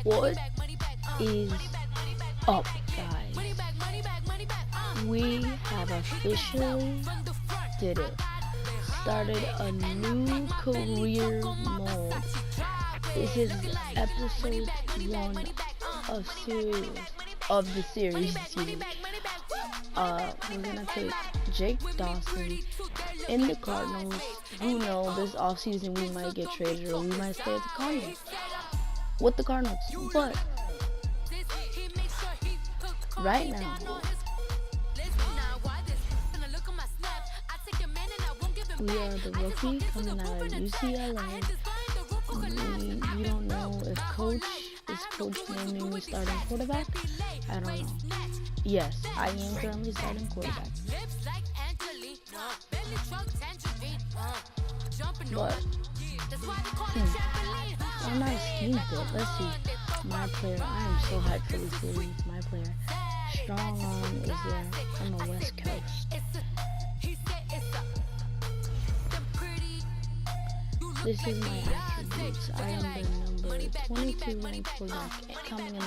What is up, guys? We have officially did it. Started a new career mode. This is episode 1 of the series. We're gonna take Jake Dawson in the Cardinals. Who knows? This offseason we might get traded or we might stay at the Cardinals. With the Cardinals, but right now, we are the rookie coming out of UCLA. We don't know if coach naming me starting quarterback. I don't know. Yes, I am currently starting quarterback. But I'm not a scheme fit. Let's see. My player, I am so hyped for this series. My player, strong arm is there on the West Coast. This is my attributes. I am the number 22 ranked quarterback coming in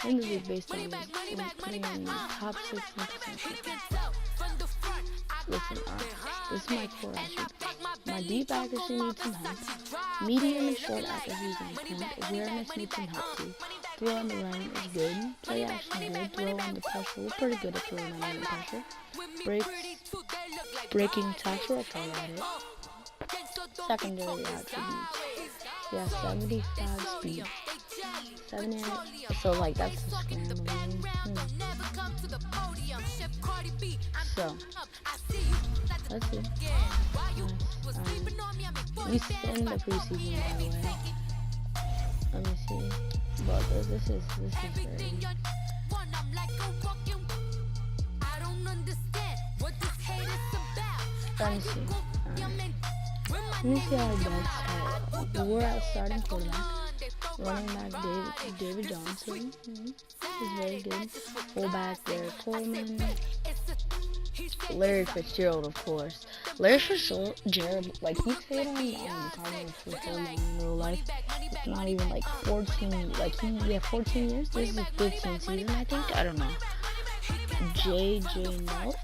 the league based on putting in the top 6 in percentage. Listen, this is my core attributes. My deep accuracy needs some help. Medium and short accuracy is excellent. Awareness needs some help too. Throw on the run is good. Play action good. Throw under pressure. We're pretty good at throwing under pressure. Breaking tackle. That's all at it. Secondary attributes. Yeah, 75 speed. 70. So like that's the scrambling. So let's see. We in the preseason, by the way. Let me see. But this is very. Let me see. Let me see how it does. We're at starting quarterback. Running back David Johnson. He's very good. Fullback Derek Coleman. Larry Fitzgerald, of course. Larry Fitzgerald, like he played on the Cardinals for so long in real life. It's not even like 14, like 14 years. This is his 15th season, I think. I don't know. JJ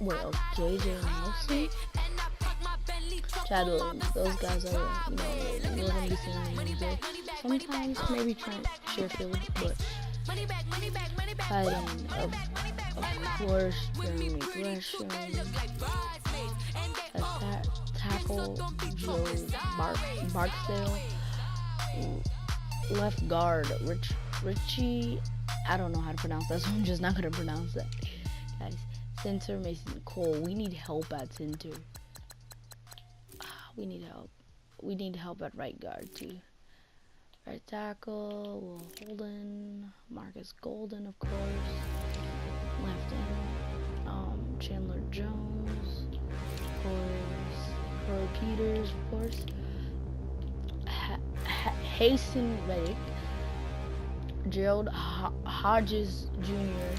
Nelson. Chad Williams. Those guys are, we're gonna be seeing them every day. Sometimes maybe Trent Sherfield, but fighting of course, Jeremy Gresham, tackle Joe Barksdale, left guard Richie, I don't know how to pronounce that, so I'm just not gonna pronounce that, guys. Center Mason Cole. We need help at center. We need help. We need help at right guard too. Right tackle, Will Holden, Marcus Golden, of course. Left end, Chandler Jones, of course. Corey Peters, of course. Hasten Reddick, Gerald Hodges Jr.,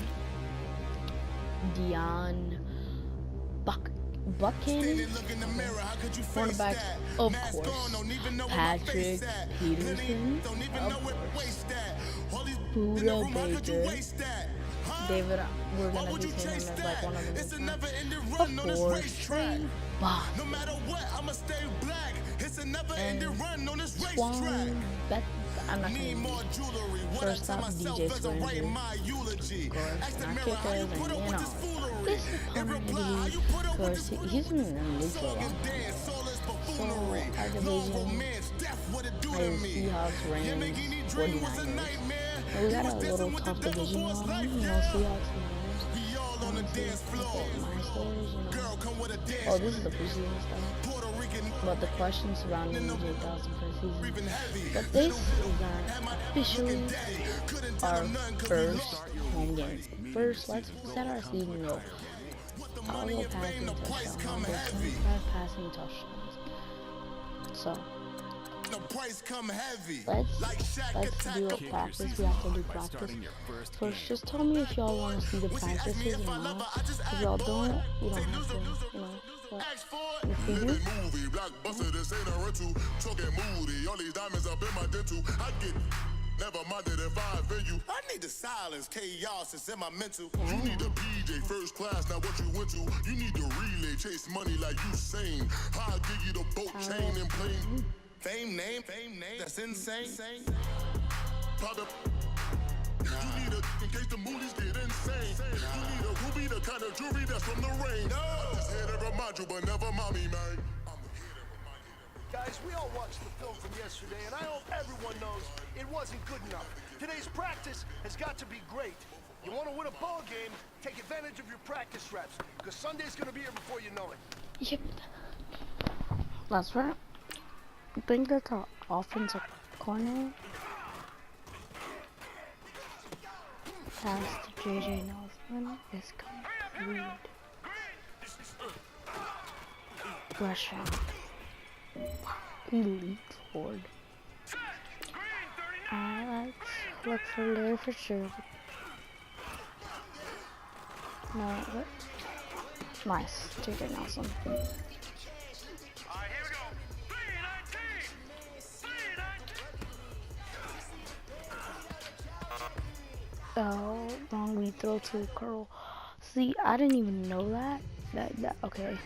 Dion Buchanan, cornerback, of course, Patrick Peterson, of course, Buda Baker, David, we're gonna be saying him as like one of them, of course, Trey Boss, and Swan Beth. I'm not gonna first off DJ Swanger, of course, and our kickers, and this opponent of course, he's been in the league for a long time. So our division is Seahawks, Rams, 49ers. And we got a little tough division going on, Seahawks and Rams. My stories, Oh, this is the preseason stuff. But the questions surrounding the Jake Dawson for the season. But this is officially our first home game. First, let's set our season goal. I'll go passing touchdowns. I'll go 25 passing touchdowns. So let's do a practice. We have to do practice. First, just tell me if y'all want to see the practices or not. If y'all don't, you don't have to, Ask for it. Living movie, blockbuster, this ain't a rental. Talking moody, all these diamonds up in my dental. I get never minded if I offend you. I need the silence, chaos is in my mental. You need the PJ, first class, not what you went to. You need the relay, chase money like you sane. I'll give you the boat chain and plane. Fame name, that's insane. Pop up. You need a in case the movies get insane. You need a ruby, the kind of jewelry that's from the rain. I'm just here to remind you, but never mommy, man. Guys, we all watched the film from yesterday, and I hope everyone knows it wasn't good enough. Today's practice has got to be great. You want to win a ball game, take advantage of your practice reps, because Sunday's going to be here before you know it. Yep. That's right. I think that's our offensive corner. Pass to JJ Nelson is complete. Pressure. He leaped forward. Alright, let's look for Larry for sure. No, what? Nice, JJ Nelson. Oh, wrong. We throw to Curl. See, I didn't even know that. Okay.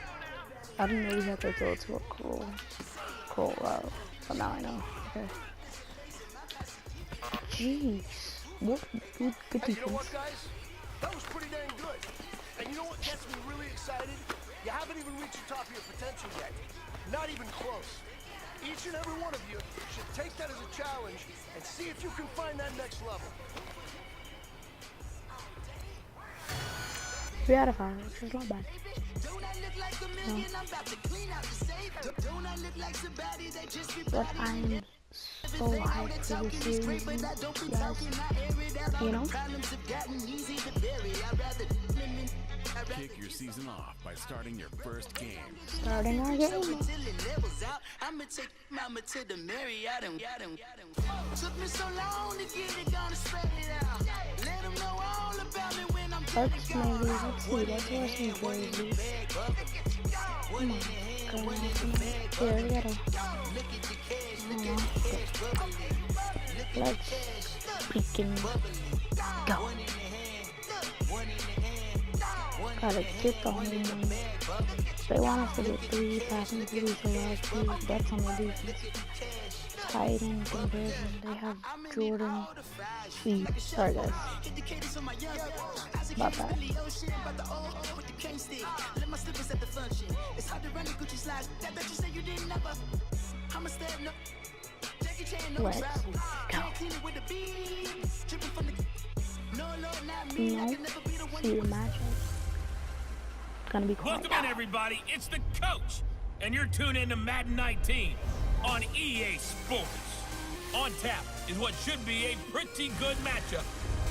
I didn't know we had to throw to a Curl route. But now I know. Okay. Jeez. What? Good defense. You know what, guys? That was pretty dang good. And you know what gets me really excited? You haven't even reached the top of your potential yet. Not even close. Each and every one of you should take that as a challenge and see if you can find that next level. 3 out of 5, which is not bad. No. But I'm so hyped for this series, guys. You know? Kick your season off by starting your first game. Starting our game. I'ma take mama to the Marriott and took me so long to get it, gonna spread it out. Let them know all about me when I'm let's see, let's wear some jerseys. Come on, here, we gotta. Let's freaking go. Gotta get the home run. They want us to get 3 passing TDs for last 2. That's on the defense. Tight end conversion. They have Jordan C. Sorry guys. About that. Let's go. No. See the matchup. It's gonna be quiet. Welcome in, everybody. It's the coach, and you're tuned in to Madden 19 on EA Sports. On tap is what should be a pretty good matchup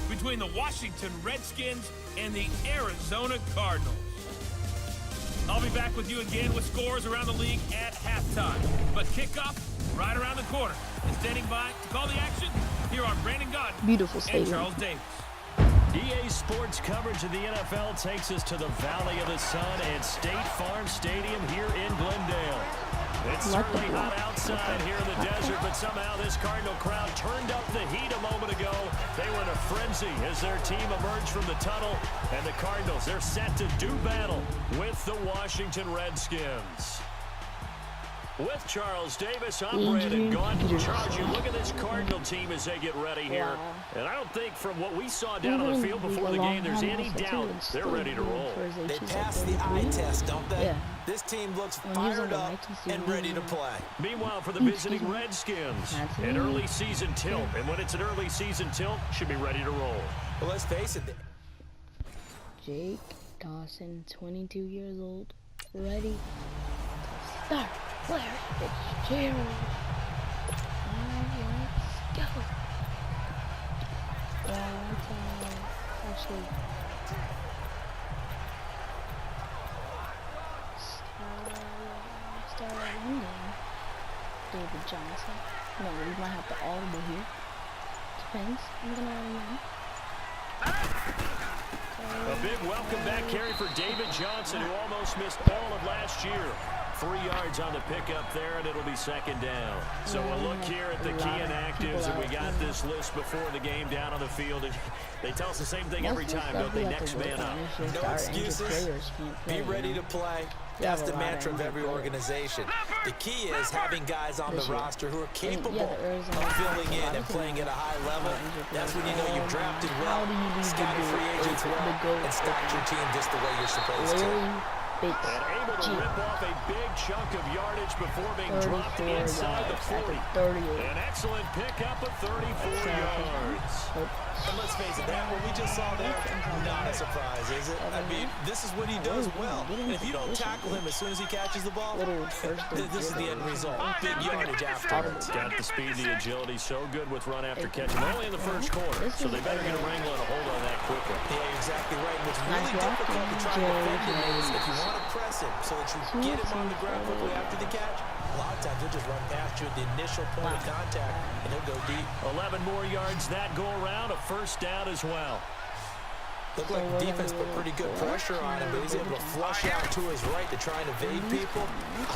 between the Washington Redskins and the Arizona Cardinals. I'll be back with you again with scores around the league at halftime. But kickoff right around the corner. And standing by to call the action, here are Brandon Gott Beautiful and stadium. Charles Davis. EA Sports coverage of the NFL takes us to the Valley of the Sun at State Farm Stadium here in Glendale. It's certainly hot outside here in the desert, but somehow this Cardinal crowd turned up the heat a moment ago. They were in a frenzy as their team emerged from the tunnel, and the Cardinals, they're set to do battle with the Washington Redskins. With Charles Davis, I'm Brandon Gott. Charles, you look at this Cardinal team as they get ready here. Wow. And I don't think from what we saw down on the field before the game, there's any doubt they're ready to roll. They pass the eye test, don't they? Yeah. This team looks fired up and ready to play. Meanwhile, for the visiting Redskins, an early season tilt. And when it's an early season tilt, should be ready to roll. Well, let's face it. Jake Dawson, 22 years old, ready to start. Larry Fitzgerald. Let's go. Actually start London. David Johnson. No, we might have to audible here. Depends. I'm gonna run. So A big welcome back carry for David Johnson, who almost missed all of last year. 3 yards on the pickup there, and it'll be second down. So a look here at the key inactives, and we got this list before the game down on the field. They tell us the same thing every time, don't they? Next man up. No excuses. Be ready to play. That's the mantra of every organization. The key is having guys on the roster who are capable of filling in and playing at a high level. That's when you know you've drafted well, scouted free agents well, and stacked your team just the way you're supposed to. And able to rip off a big chunk of yardage before being dropped inside the 40. An excellent pickup of 34 yards. And let's face it, that what we just saw there, not a surprise, is it? I mean, this is what he does well. And if you don't tackle him as soon as he catches the ball, this is the end result. Big yardage afterwards. Got the speed, the agility, so good with run after catch. And only in the first quarter, so they better get a wrangle and a hold on that quickly. Yeah, exactly right. What's really difficult to try to defend him is if you want to press him so that you get him on the ground quickly after the catch, a lot of times he'll just run past you at the initial point of contact, and he'll go deep. 11 more yards that go around, a first down as well. Looked like the defense put pretty good pressure on him, but he's able to flush out to his right to try and evade people.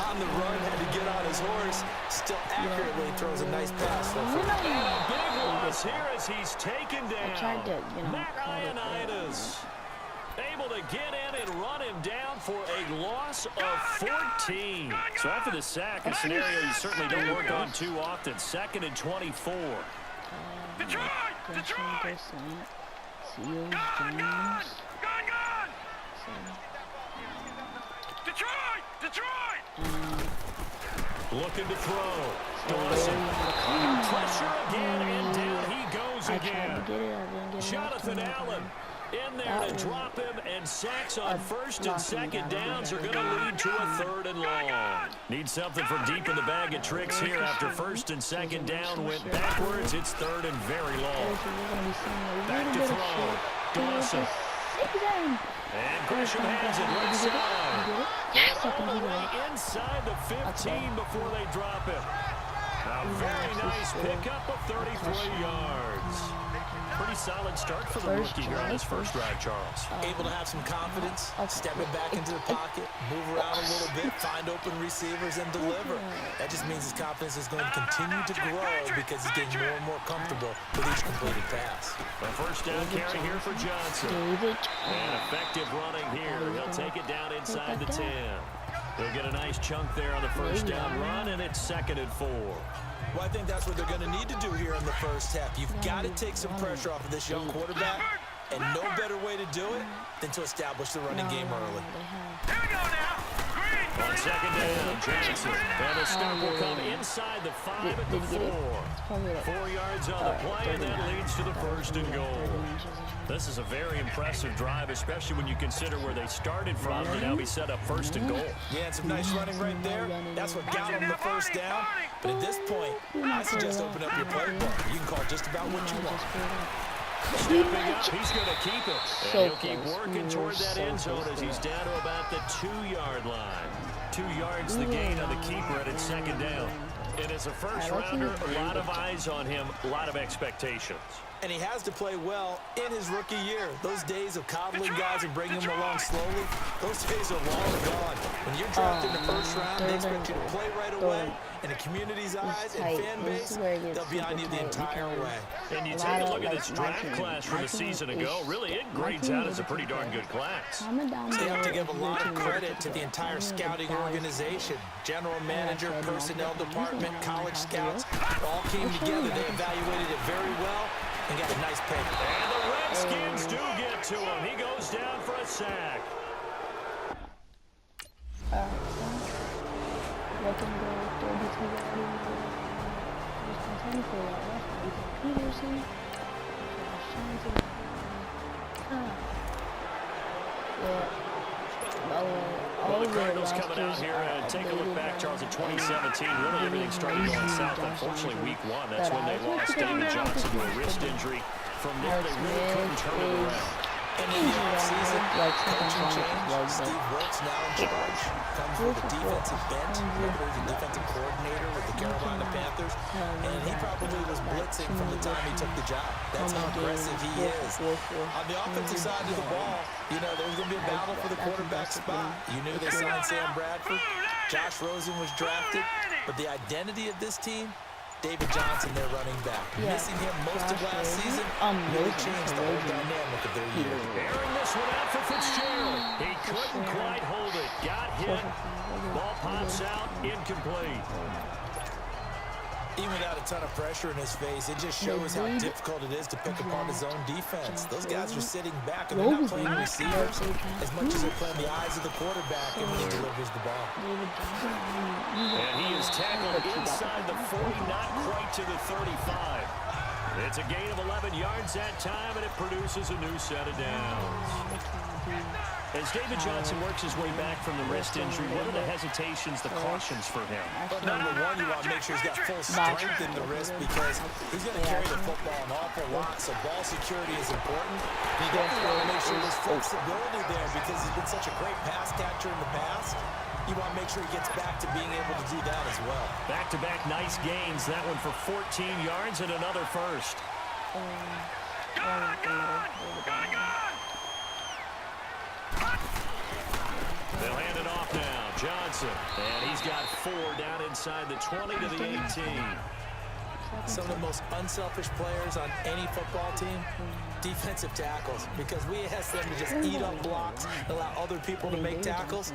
On the run, had to get on his horse. Still accurately throws a nice pass. And a big loss here as he's taken down. Matt Ioannidis able to get in and run him down for a loss of 14. So after the sack, a scenario you certainly don't work on too often. 2nd and 24. Detroit! Detroit! Looking to throw. Dawson. Pressure again, and down he goes again. Jonathan Allen in there to drop him, and sacks on 1st and 2nd downs are going to lead to a 3rd and long. Need something from deep in the bag of tricks here after 1st and 2nd down went backwards. It's 3rd and very long. Back to throw. Dawson. And Gresham has it right side. And all the way inside the 15 before they drop it. A very nice pickup of 33 yards. Pretty solid start for the rookie here on his first drive, Charles. Able to have some confidence, stepping back into the pocket, move around a little bit, find open receivers, and deliver. That just means his confidence is going to continue to grow because he's getting more and more comfortable with each completed pass. A first down carry here for Johnson. And effective running here. He'll take it down inside the 10. He'll get a nice chunk there on the first down run, and it's 2nd and 4. Well, I think that's what they're going to need to do here in the first half. You've got to take some pressure off of this young quarterback, and no better way to do it than to establish the running game early. Here we go now. On 2nd down, Johnson. And the stop will come inside the 5 at the 4. 4 yards on the play, and that leads to the 1st and goal. This is a very impressive drive, especially when you consider where they started from to now be set up 1st and goal. Yeah, and some nice running right there. That's what got them the first down. But at this point, I suggest open up your playbook. You can call just about what you want. Stepping up, he's going to keep it. And he'll keep working toward that end zone as he's down to about the 2-yard line. 2 yards the gain on the keeper at its 2nd down. And as a first-rounder, a lot of eyes on him, a lot of expectations. And he has to play well in his rookie year. Those days of coddling guys and bringing them along slowly, those days are long gone. When you're drafted in the first round, they expect you to play right away. In the community's eyes and fan base, they'll be on you the entire way. And you take a look at this draft class from a season ago, really it grades out as a pretty darn good class. They have to give a lot of credit to the entire scouting organization. General manager, personnel department, college scouts, all came together. They evaluated it very well and got a nice pick. And the Redskins do get to him. He goes down for a sack. Well, the Cardinals coming out here and take a look back, Charles, in 2017. Really, everything started going south. Unfortunately, week 1, that's when they lost David Johnson to a wrist injury. From there, they really couldn't turn it around. And in the offseason, coaching change, Steve Wilkes now in charge, comes with a defensive bent. Remember, he's a defensive coordinator with the Carolina Panthers, and he probably was blitzing from the time he took the job. That's how aggressive he is. On the offensive side of the ball, you know, there's going to be a battle for the quarterback spot. You knew they signed Sam Bradford. Josh Rosen was drafted, but the identity of this team, David Johnson, their running back. Missing him most of last season really changed the whole dynamic of their year. Airing this one out for Fitzgerald. He couldn't quite hold it. Got hit. Ball pops out. Incomplete. Even without a ton of pressure in his face, it just shows how difficult it is to pick apart his own defense. Those guys are sitting back and they're not playing receivers as much as they're playing the eyes of the quarterback and when he delivers the ball. And he is tackled inside the 40, not quite to the 35. It's a gain of 11 yards that time, and it produces a new set of downs. As David Johnson works his way back from the wrist injury, what are the hesitations, the cautions for him? Well, number one, you want to make sure he's got full strength in the wrist because he's going to carry the football an awful lot, so ball security is important. You definitely want to make sure there's flexibility there because he's been such a great pass catcher in the past. You want to make sure he gets back to being able to do that as well. Back-to-back nice gains. That one for 14 yards and another first. They'll hand it off now. Johnson. And he's got 4 down inside the 20 to the 18. Some of the most unselfish players on any football team, defensive tackles, because we ask them to just eat up blocks, allow other people to make tackles.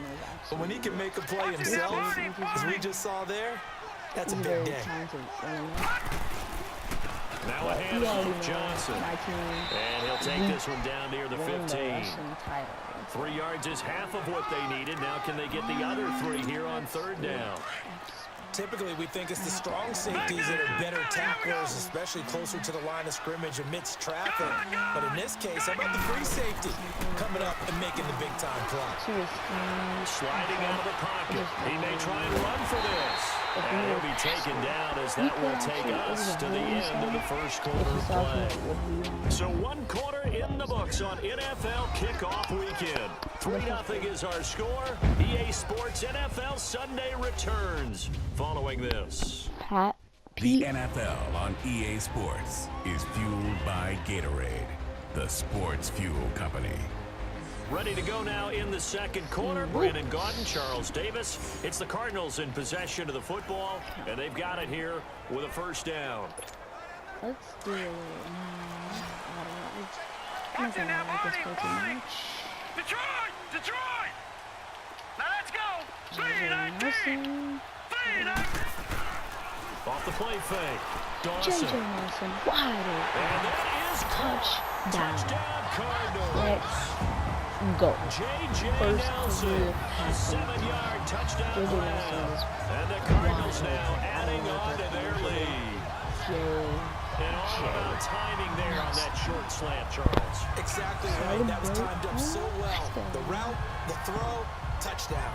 But when he can make a play himself, as we just saw there, that's a big day. Now a handoff, Johnson. And he'll take this one down near the 15. 3 yards is half of what they needed. Now can they get the other 3 here on third down? Typically, we think it's the strong safeties that are better tacklers, especially closer to the line of scrimmage amidst traffic. But in this case, how about the free safety coming up and making the big-time play? Sliding out of the pocket. He may try and run for this. And he'll be taken down as that will take us to the end of the first quarter of play. So 1 quarter in the books on NFL kickoff weekend. 3-0 is our score. EA Sports NFL Sunday returns following this. The NFL on EA Sports is fueled by Gatorade, the sports fuel company. Ready to go now in the second quarter. Brandon Gaudin, Charles Davis. It's the Cardinals in possession of the football, and they've got it here with a first down. Let's do it. I don't know. Detroit! Detroit! Now let's go! Off the play fake. J.J. Dawson. Nelson, wide open. And that is touchdown Cardinals. Let's go. J.J. First Nelson, career a passing. 7-yard touchdown J.J. grab. Nelson is And the Cardinals now adding on to their lead. And all about timing there on that short slant, Charles. Exactly right. That was timed up so well. The route, the throw, touchdown.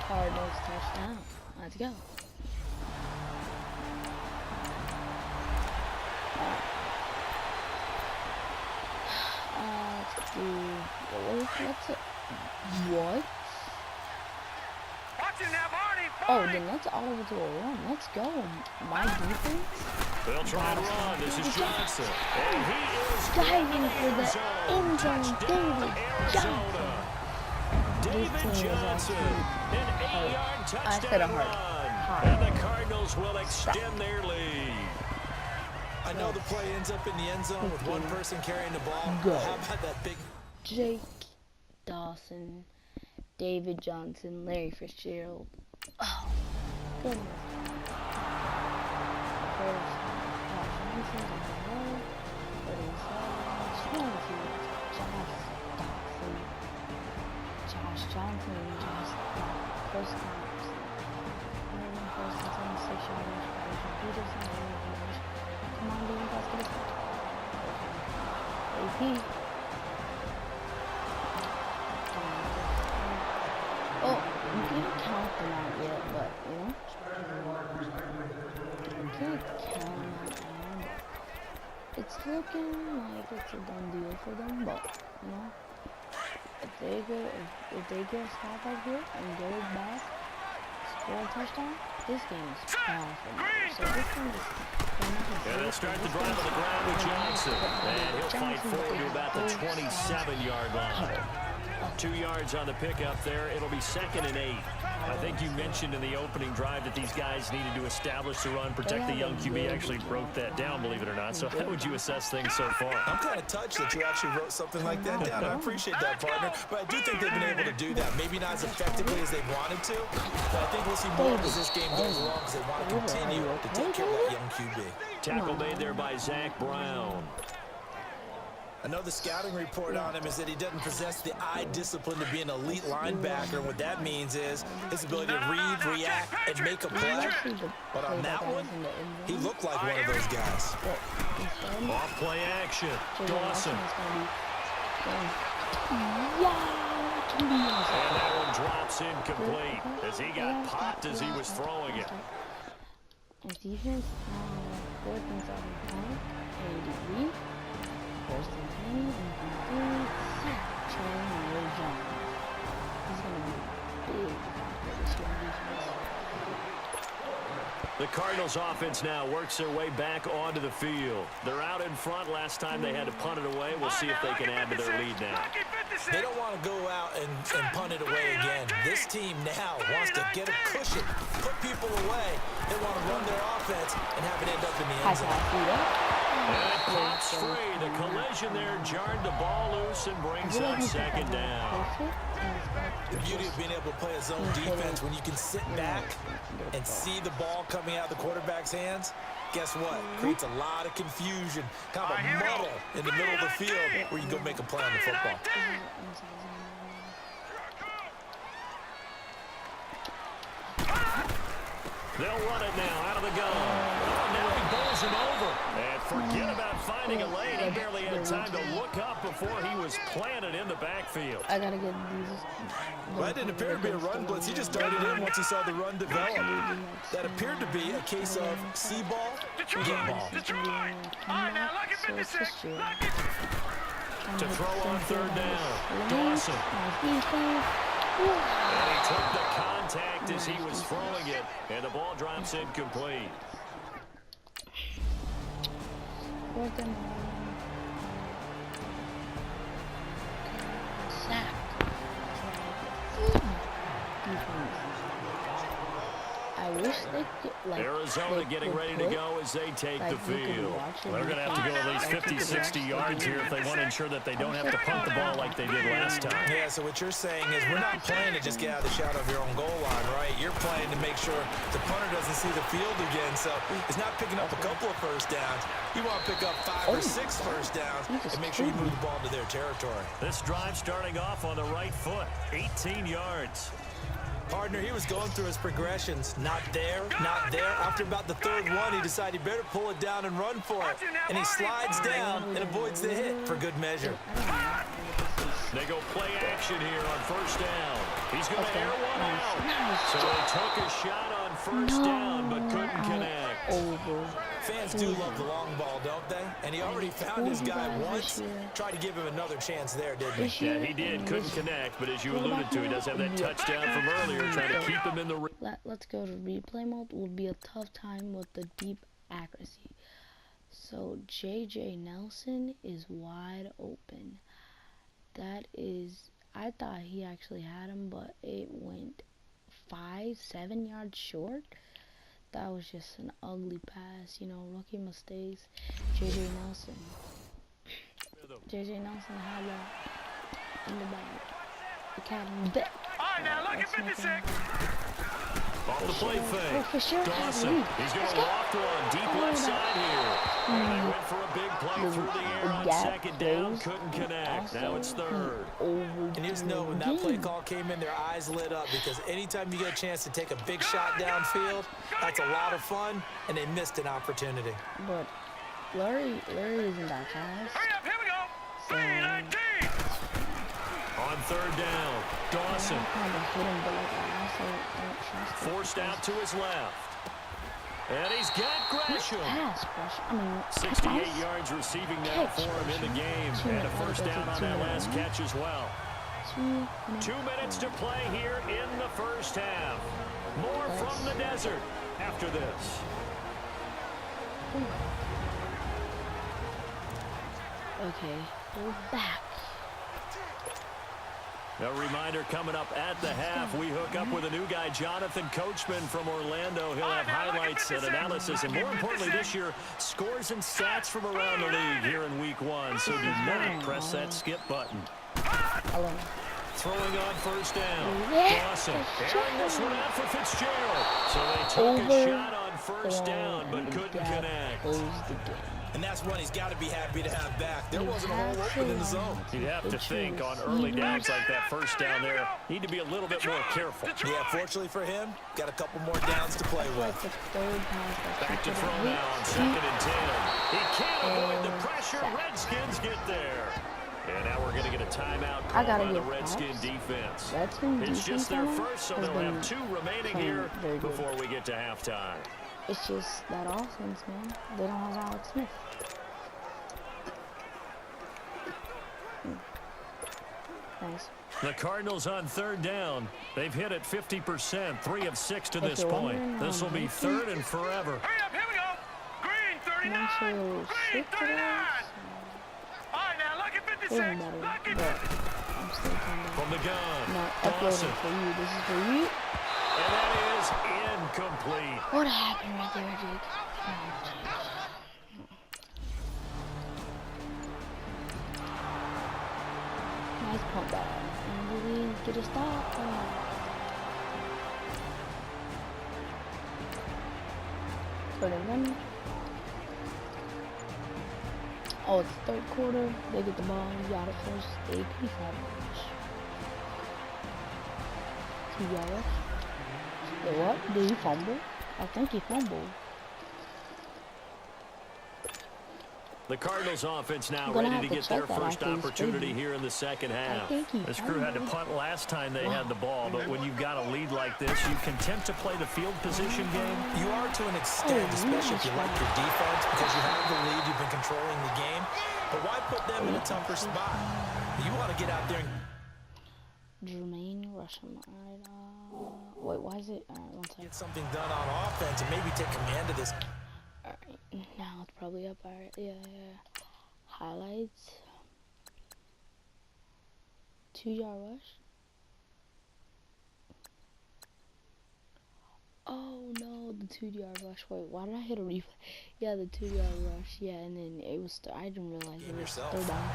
Cardinals touchdown. Let's go. Let's do. What? Oh, then that's all over to a run. Let's go. My defense. They'll try and run. This is Johnson. And he is diving for the end zone. David Johnson. An 8-yard touchdown run. And the Cardinals will extend their lead. I know the play ends up in the end zone with one person carrying the ball. Good. How about that big... Jake Dawson, David Johnson, Larry Fitzgerald. Oh, goodness. First, Josh Johnson, Josh Johnson, first times. First and 76 yards. Peterson, come on, David, let's get it. AP. Oh, you can't count them out yet, but, you know. You can't count them out. It's looking like it's a done deal for them, but You know, if they get a stop right here and get it back, score a touchdown, this game is powerful. So this game is. And they'll start the drive on the ground with Johnson. And he'll fight forward to about the 27-yard line. 2 yards on the pickup there. It'll be 2nd and 8. I think you mentioned in the opening drive that these guys needed to establish the run, protect the young QB. Actually broke that down, believe it or not. So how would you assess things so far? I'm kind of touched that you actually wrote something like that down. I appreciate that, partner. But I do think they've been able to do that. Maybe not as effectively as they wanted to, but I think we'll see more as this game goes along because they want to continue to take care of that young QB. Tackle made there by Zach Brown. I know the scouting report on him is that he doesn't possess the eye discipline to be an elite linebacker. And what that means is his ability to read, react, and make a play. But on that one, he looked like one of those guys. Off play action. Dawson. And that one drops incomplete as he got popped as he was throwing it. Defense, 4th and 7 point, 83. 1st and 10, incomplete. Ray Jones. He's going to be big for this young defense. The Cardinals offense now works their way back onto the field. They're out in front. Last time they had to punt it away. We'll see if they can add to their lead now. They don't want to go out and punt it away again. This team now wants to get a cushion, put people away. They want to run their offense and have it end up in the end zone. And it pops free. The collision there jarred the ball loose and brings up 2nd down. The beauty of being able to play a zone defense when you can sit back and see the ball coming out of the quarterback's hands, guess what? Creates a lot of confusion, kind of a muddle in the middle of the field where you go make a play on the football. They'll run it now out of the gun. Oh, now he bowls him over. And forget about finding a lane. He barely had time to look up before he was planted in the backfield. I gotta get these. That didn't appear to be a run blitz. He just darted in once he saw the run develop. That appeared to be a case of see ball, get ball. To throw on 3rd down. Dawson. And he took the contact as he was throwing it, and the ball drops incomplete. I wish they could, Arizona getting ready to go as they take the field. They're going to have to go at least 50, 60 yards here if they want to ensure that they don't have to punt the ball like they did last time. Yeah, so what you're saying is we're not playing to just get out of the shadow of your own goal line, right? You're playing to make sure the punter doesn't see the field again, so it's not picking up a couple of first downs. You want to pick up 5 or 6 first downs and make sure you move the ball to their territory. This drive starting off on the right foot, 18 yards. Partner, he was going through his progressions. Not there, not there. After about the 3rd one, he decided he better pull it down and run for it. And he slides down and avoids the hit for good measure. They go play action here on 1st down. He's going to air one out. So they took a shot on 1st down, but couldn't connect. Fans do love the long ball, don't they? And he already found his guy once. Tried to give him another chance there, didn't he? Yeah, he did. Couldn't connect, but as you alluded to, he does have that touchdown from earlier, trying to keep him in the... Let's go to replay mode. Will be a tough time with the deep accuracy. So J.J. Nelson is wide open. That is... I thought he actually had him, but it went 5-7 yards short. That was just an ugly pass, you know, rookie mistakes. J.J. Nelson had that in the bag. The cat in the back. All right, now look at 56. Off the play fake. For sure. Dawson, he's going to walk one deep left side here. And they went for a big play through the air on 2nd down. Couldn't connect. Now it's 3rd. And you just know when that play call came in, their eyes lit up because anytime you get a chance to take a big shot downfield, that's a lot of fun, and they missed an opportunity. But Larry isn't that fast. Hurry up, here we go. 319. On 3rd down, Dawson. Forced out to his left. And he's got Gresham. Pass, Gresham. I mean, 68 yards receiving now for him in the game. And a first down on that last catch as well. 2 minutes to play here in the first half. More from the desert after this. Okay, we're back. A reminder coming up at the half, we hook up with a new guy, Jonathan Coachman from Orlando. He'll have highlights and analysis, and more importantly this year, scores and stats from around the league here in week 1. So do not press that skip button. Throwing on first down. Dawson airing this one out for Fitzgerald. So they took a shot on first down, but couldn't connect. And that's one he's got to be happy to have back. There wasn't a hole open in the zone. You'd have to think on early downs like that first down there, need to be a little bit more careful. Yeah, fortunately for him, got a couple more downs to play with. Back to throw now on 2nd and 10. He can't avoid the pressure. Redskins get there. And now we're going to get a timeout call on the Redskin defense. It's just their first, so they'll have 2 remaining here before we get to halftime. It's just that offense, man. They don't have Alex Smith. Nice. The Cardinals on 3rd down. They've hit it 50%, 3 of 6 to this point. This will be 3rd and forever. Hurry up, here we go. Green 39. Green 39. All right, now look at 56. Look at I'm still kind of from the gun. not uploading for you. This is for you. And that is incomplete. What happened right there, Jake? Oh, Jake. Nice pump back. And did we get a stop? Third and 1. Oh, it's 3rd quarter. They get the ball. We got it first. AP 5 yards. 2 yards. Wait, what? Did he fumble? I think he fumbled. The Cardinals offense now ready to get their first opportunity here in the second half. This crew had to punt last time they had the ball, but when you've got a lead like this, you can tempt to play the field position game. You are to an extent, especially if you like your defense, because you have the lead, you've been controlling the game. But why put them in a tougher spot? You want to get out there and... Jermaine Rusham. Wait, why is it? One second. Get something done on offense and maybe take command of this. Alright, now it's probably up. Alright, yeah. Highlights. 2-yard rush. Oh no, the 2-yard rush. Wait, why did I hit a replay? Yeah, the 2-yard rush. Yeah, and then it was. I didn't realize it was 3rd down.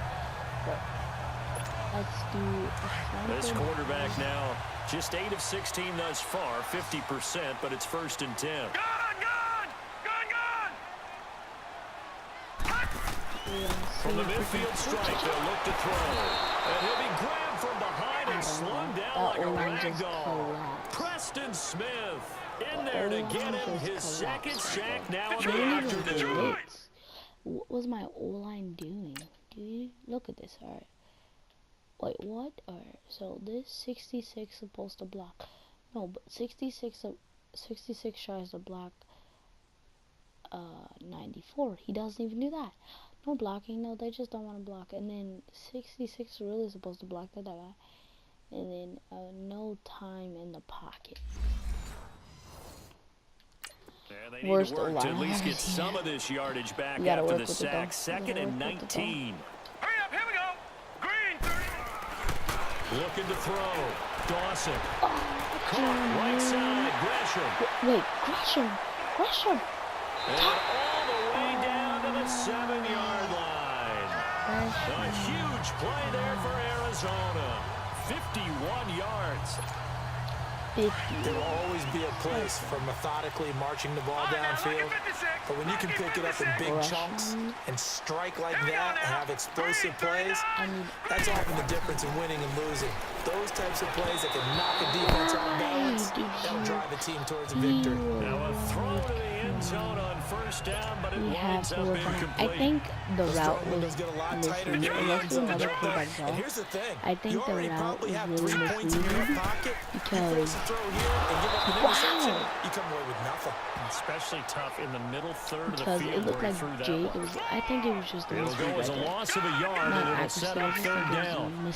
But let's do. This quarterback now just 8 of 16 thus far, 50%, but it's 1st and 10. From the midfield strike, they'll look to throw. And he'll be grabbed from behind and slung down like a rag doll. Preston Smith in there to get him his 2nd sack now in the afternoon. What was my O-line doing? Dude, look at this. Alright. Wait, what? Alright, so this 66 supposed to block. No, but 66 tries to block 94. He doesn't even do that. No blocking, no, they just don't want to block. And then 66 really supposed to block that guy. And then no time in the pocket. Yeah, they need to work to at least get some of this yardage back after the sack. 2nd and 19. Hurry up, here we go. Green 30. Looking to throw. Dawson. Caught right side. Gresham. Wait, Gresham. And all the way down to the 7-yard line. A huge play there for Arizona. 51 yards. 50. There will always be a place for methodically marching the ball downfield, but when you can pick it up in big chunks and strike like that and have explosive plays, that's often the difference in winning and losing. Those types of plays that can knock a defense off balance, that'll drive a team towards a victory. Now a throw to the end zone on 1st down, but it winds up incomplete. I think the route was get a lot tighter misleading. I think the route was really misleading because throw here and give up an interception, you come away with nothing. Especially tough in the middle third of the Because field. it looked like Jake. I think it was just a it'll go as a loss of a yard, and it'll set up third down.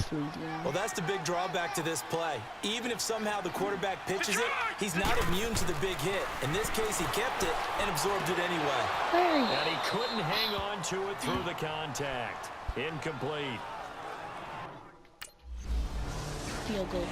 Well, that's the big drawback to this play. Even if somehow the quarterback pitches it, he's not immune to the big hit. In this case, he kept it and absorbed it anyway. And he couldn't hang on to it through the contact. Incomplete. Field goal.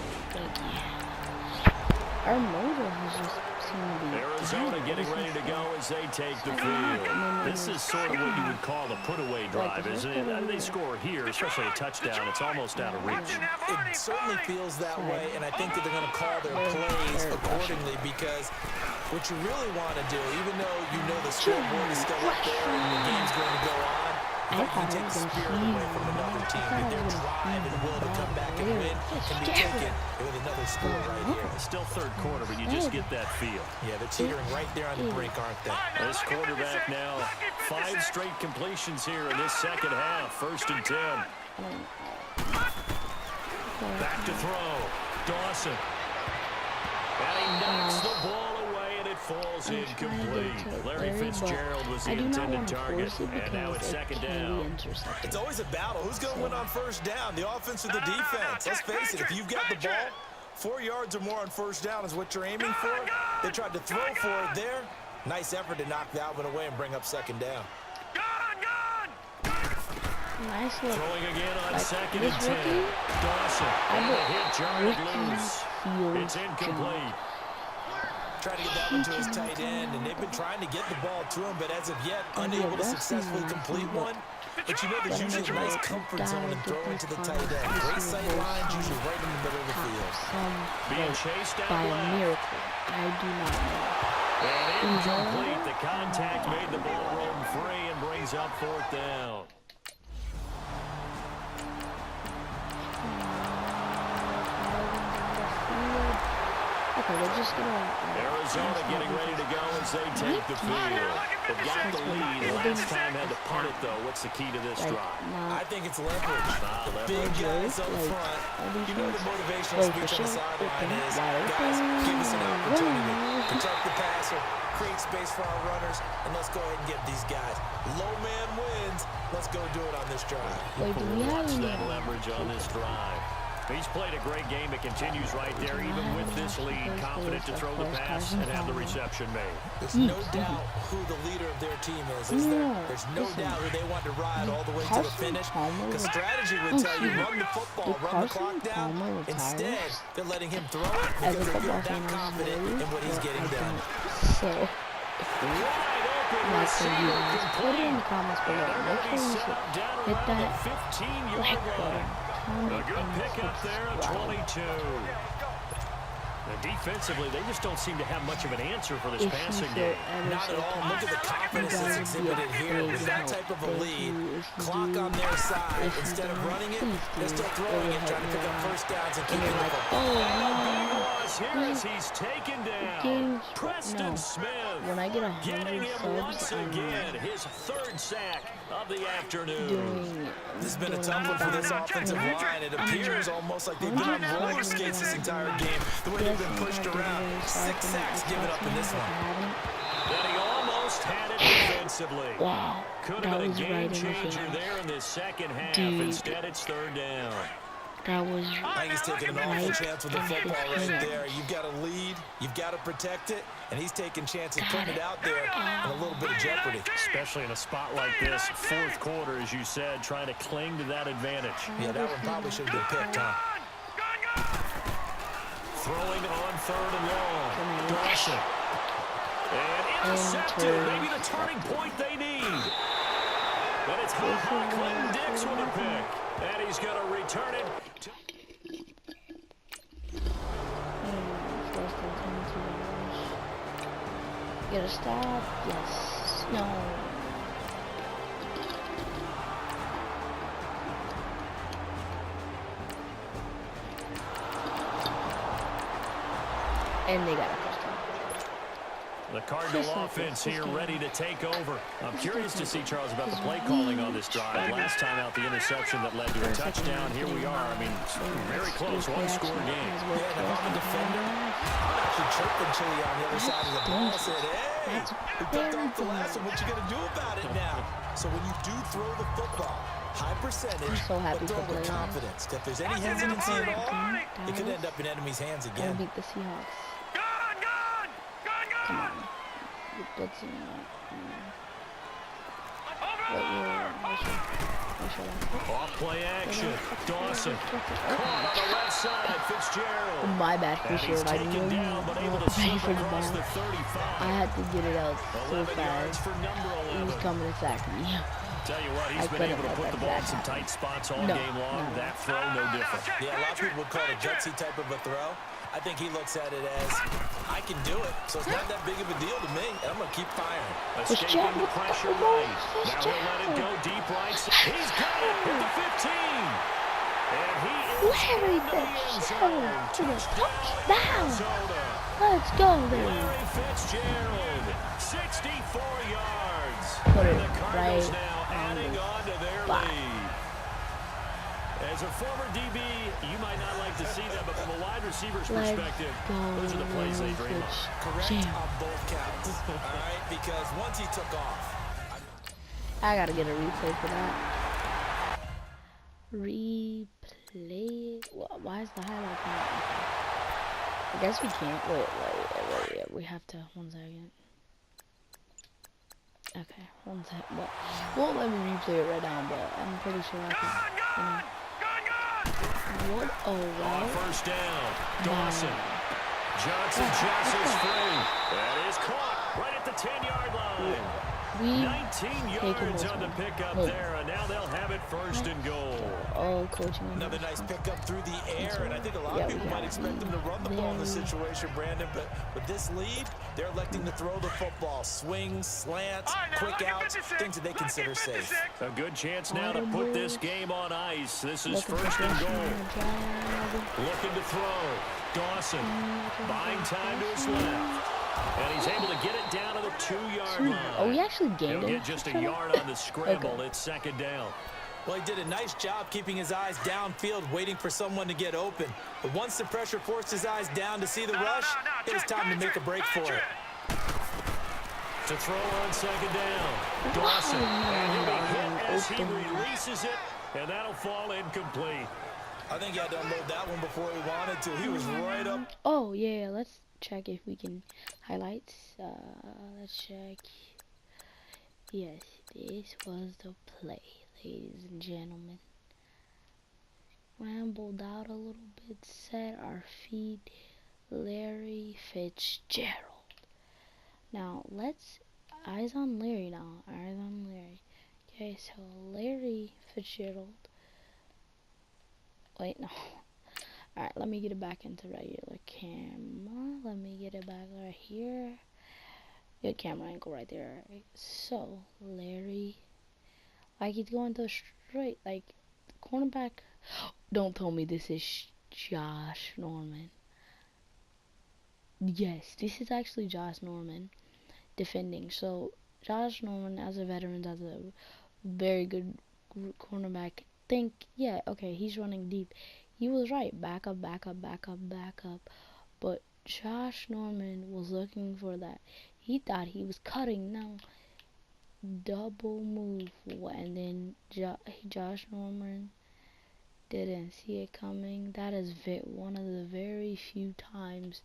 Our motor has just seemed to be Arizona getting ready to go as they take the field. This is sort of what you would call the put-away drive, isn't it? They score here, especially a touchdown. It's almost out of reach. It certainly feels that way, and I think that they're going to call their plays accordingly because what you really want to do, even though you know the scoreboard is still up there and the game's going to go on, you can take the spirit away from another team, and their drive and will to come back and win can be taken with another score right here. It's still third quarter, but you just get that feel. Yeah, they're teetering right there on the brink, aren't they? This quarterback now, 5 straight completions here in this second half. 1st and 10. Back to throw. Dawson. And he knocks the ball away, and it falls incomplete. Larry Fitzgerald was the intended target, and now it's 2nd down. It's always a battle. Who's going to win on 1st down, the offense or the defense? Let's face it, if you've got the ball, 4 yards or more on 1st down is what you're aiming for. They tried to throw for it there. Nice effort to knock that one away and bring up 2nd down. Nice look. Throwing again on 2nd and 10. Dawson. And the hit jarred loose. It's incomplete. Trying to get that one to his tight end, and they've been trying to get the ball to him, but as of yet, unable to successfully complete one. But you know there's usually a nice comfort zone in throwing to the tight end. Great sight lines, usually right in the middle of the field. Being chased down by a miracle. I do not know. And incomplete. The contact made the ball roam free and brings up 4th down. Okay, we're just gonna... Arizona getting ready to go as they take the field. They've got the lead. Last time had to punt it, though. What's the key to this drive? I think it's leverage. Big guys up front. You know the motivational speech on the sideline is, guys, give us an opportunity. Protect the passer, create space for our runners, and let's go ahead and get these guys. Low man wins. Let's go do it on this drive. Wait, do we have that leverage on this drive? He's played a great game. It continues right there, even with this lead. Confident to throw the pass and have the reception made. There's no doubt who the leader of their team is there? There's no doubt who they want to ride all the way to the finish. Because strategy would tell you, run the football, run the clock down. Instead, they're letting him throw it because they feel that confident in what he's getting done. So, like put it in the comments below. Make sure you hit that like button. A good pickup there at 22. Defensively, they just don't seem to have much of an answer for this passing game. Not at all. Look at the confidence that's exhibited here. With that type of a lead, clock on their side. Instead of running it, they're still throwing it, trying to pick up 1st downs and keeping the ball. Here as he's taken down. Preston Smith when I get 100 getting him subs, once again. His 3rd sack of the afternoon. This has been a tough one for this offensive line. It appears almost like they've been on roller skates this entire game. The way they've been pushed around. 6 sacks given up in this one. But he almost had it defensively. Wow. Could have been a game changer there in this second half. Instead, it's 3rd down. That was I think he's taking an awful chance with the football right there. You've got a lead, you've got to protect it, and he's taking chances putting it out there in a little bit of jeopardy. Especially in a spot like this, 4th quarter, as you said, trying to cling to that advantage. Yeah, that one probably should have been picked, huh? Throwing on 3rd and long. Dawson. And intercepted. Maybe the turning point they need. But it's Clinton Dix with a pick. And he's going to return it. Get a stop. Yes. No. And they got a touchdown. The Cardinal offense here ready to take over. I'm curious to see, Charles, about the play calling on this drive. Last time out, the interception that led to a touchdown. Here we are. I mean, very close, one-score game. Yeah, if I'm a defender, I'm actually chirping Chili on the other side of the ball. Said, hey, we picked off the last one. What you going to do about it now? So when you do throw the football, high percentage, but throw with confidence. If there's any hesitancy at all, it could end up in enemy's hands again. Beat the Seahawks. Come on. You're blitzing that. Off play action. Dawson. Caught on the left side. Fitzgerald. My bad, Fitzgerald. I knew you were ready for the ball. I had to get it out so fast. He was coming to sack me. Tell you what, he's been able to put the ball in some tight spots all game long. That throw, no different. Yeah, a lot of people would call it a gutsy type of a throw. I think he looks at it as, I can do it, so it's not that big of a deal to me, and I'm going to keep firing. Escaping the pressure right. Now he'll let it go deep right. He's got it at the 15. And he is in the end zone. Touchdown. Let's go, baby. Larry Fitzgerald, 64 yards. Put it and the Cardinals right now adding on to their lead. As a former DB, you might not like to see that, but from a wide receiver's perspective, those are the plays they dream of. Correct on both counts, all right? Because once he took off. I gotta get a replay for that. Replay? Why is the highlight not? I guess we can't. Wait. We have to. 1 second. Okay, 1 second. Won't let me replay it right now, but I'm pretty sure I can. What a route. First down. Dawson. Johnson jostles free. That is caught right at the 10-yard line. 19 yards on the pickup there, and now they'll have it first and goal. Oh, coaching. Another nice pickup through the air, and I think a lot of people might expect them to run the ball in this situation, Brandon, but with this lead, they're electing to throw the football. Swings, slants, quick outs, things that they consider safe. A good chance now to put this game on ice. This is first and goal. Looking to throw. Dawson buying time to his left. And he's able to get it down to the 2-yard line. Oh, he actually gained it. He'll get just a yard on the scramble. Okay. It's second down. Well, he did a nice job keeping his eyes downfield, waiting for someone to get open. But once the pressure forced his eyes down to see the rush, it was time to make a break for it. To throw on second down. Dawson. And he'll be hit as he releases it, and that'll fall incomplete. I think he had to unload that one before he wanted to. He was right up. Oh, yeah, let's check if we can highlights. Let's check. Yes, this was the play, ladies and gentlemen. Rambled out a little bit, set our feet. Larry Fitzgerald. Now let's eyes on Larry now. Eyes on Larry. Okay, so Larry Fitzgerald. Wait, no. Alright, let me get it back into regular camera. Let me get it back right here. Good camera angle right there. Alright. So, Larry. Like, he's going to straight. Like, cornerback. Don't tell me this is Josh Norman. Yes, this is actually Josh Norman defending. So, Josh Norman, as a veteran, as a very good cornerback, yeah, okay, he's running deep. He was right. Back up. But Josh Norman was looking for that. He thought he was cutting. Now, double move. And then Josh Norman didn't see it coming. That is one of the very few times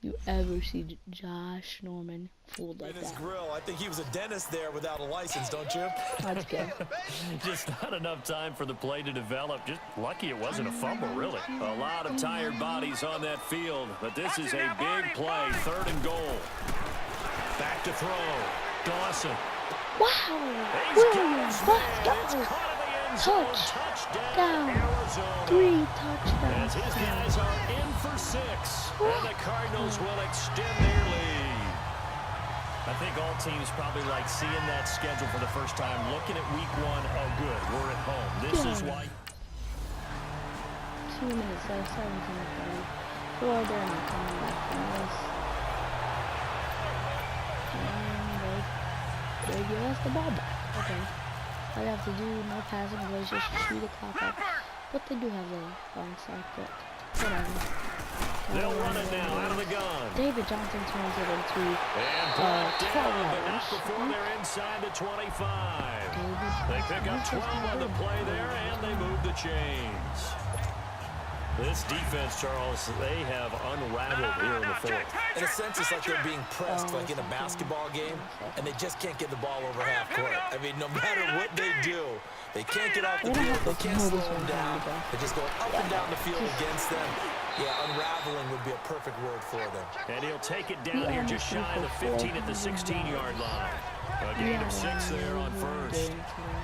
you ever see Josh Norman fooled like that. Grill. I think he was a dentist there without a license, don't you? Let's go. Just not enough time for the play to develop. Just lucky it wasn't a fumble, really. A lot of tired bodies on that field, but this is a big play. 3rd and goal. Back to throw. Dawson. Wow. Williams, let's go. Touchdown. 3 touchdowns. As his guys are in for 6, and the Cardinals will extend their lead. I think all teams probably like seeing that schedule for the first time, looking at week 1. Oh, good, we're at home. This is why. 2 minutes, 17 minutes. Well, they're not coming back from this. They give us the ball back. Okay. All you have to do, no passing plays, just shoot the clock up. But they do have a onside kick. Whatever. They'll run it now out of the gun. David Johnson turns it into 12 hours. Before they're inside the 25. They pick up 12 on the play there, and they move the chains. This defense, Charles, they have unraveled here in the fourth. In a sense, it's like they're being pressed like in a basketball game, and they just can't get the ball over half court. I mean, no matter what they do, they can't get off the field. They can't slow them down. They're just going up and down the field against them. Yeah, unraveling would be a perfect word for them. And he'll take it down here just shy of the 15 at the 16-yard line. A gain of 6 there on first.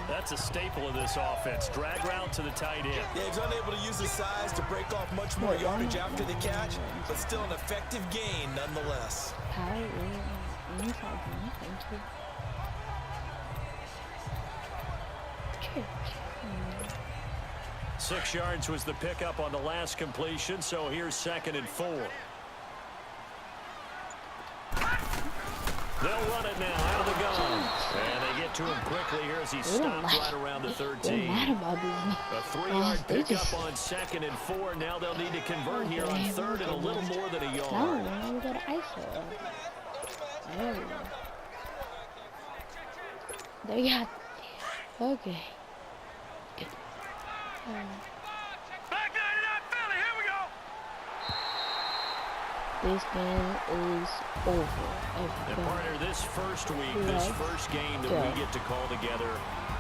That's a staple of this offense. Drag route to the tight end. Yeah, he's unable to use his size to break off much more yardage after the catch, but still an effective gain nonetheless. 6 yards was the pickup on the last completion, so here's 2nd and 4. They'll run it now out of the gun. And they get to him quickly here as he stops right around the 13. A 3-yard pickup on 2nd and 4. Now they'll need to convert here on 3rd and a little more than a yard. No, we got to ISO. There we go. They got... Okay. This game is over. And partner, this first week, this first game that we get to call together,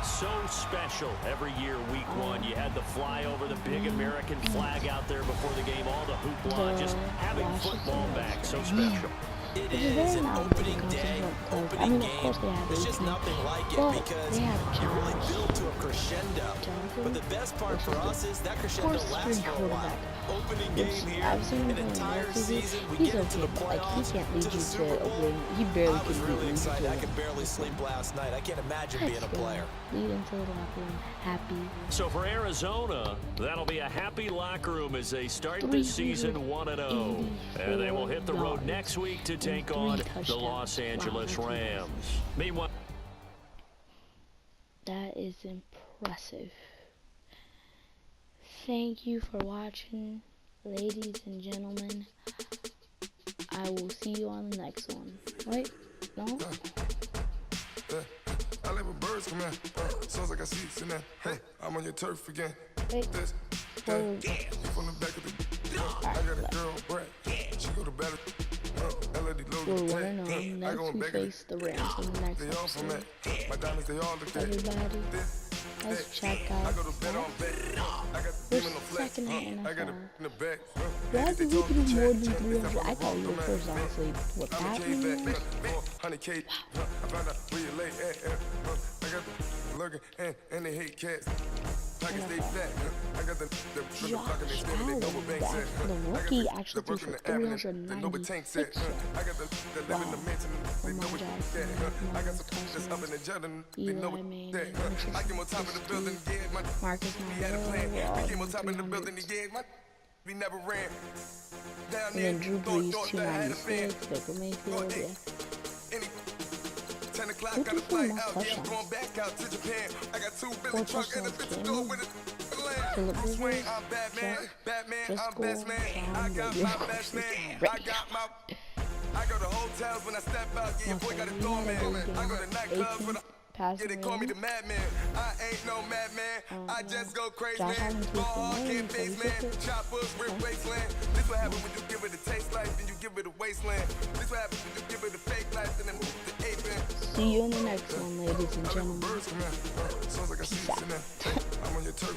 so special every year, week 1. You had the flyover, the big American flag out there before the game, all the hoopla, just having football back, so special. It is an opening day, opening game. There's just nothing like it because you really build to a crescendo. But the best part for us is that crescendo lasts for a while. Opening game here, an entire season, we get into the playoffs, to the Super Bowl. He barely I was really excited. I could barely sleep last night. I can't imagine being a player. Lead into the locker room, happy. So for Arizona, that'll be a happy locker room as they start this season 1-0. And they will hit the road next week to take on the Los Angeles Rams. Meanwhile, that is impressive. Thank you for watching, ladies and gentlemen. I will see you on the next one. Wait, no? I live with birds come in. Sounds like I see it's in there. Hey, I'm on your turf again. Wait. From the back of the I got a girl, Brett. She go to battle. We're 1-0. Next we face the Rams in the next episode. Everybody, let's check out this second NFL. Why did we do more than 300? I thought we were first, honestly. What that means? And they hate cats. Josh Allen, the rookie, actually threw for 396. Wow. Lamar Jackson, Eli Manning, Marcus Mariota, we never ran. And then Drew Brees, 296, Baker Mayfield, yeah. 10 o'clock, got a flight out, going back out to Japan. I got 2 billion truck and a bitch door with it. Swing, I'm Batman, I'm best man. I got my best man, I go to hotels when I step out, yeah, your boy got a doorman. I go to nightclubs when they call me the madman. I ain't no madman, I just go crazy, man. Ball hard, can't face, man. Choppers, rip wasteland. This what happens when you give it a taste life, then you give it a wasteland. This what happens when you give it a fake life, and then move the ape in. See you in the next one, ladies and gentlemen. Peace out.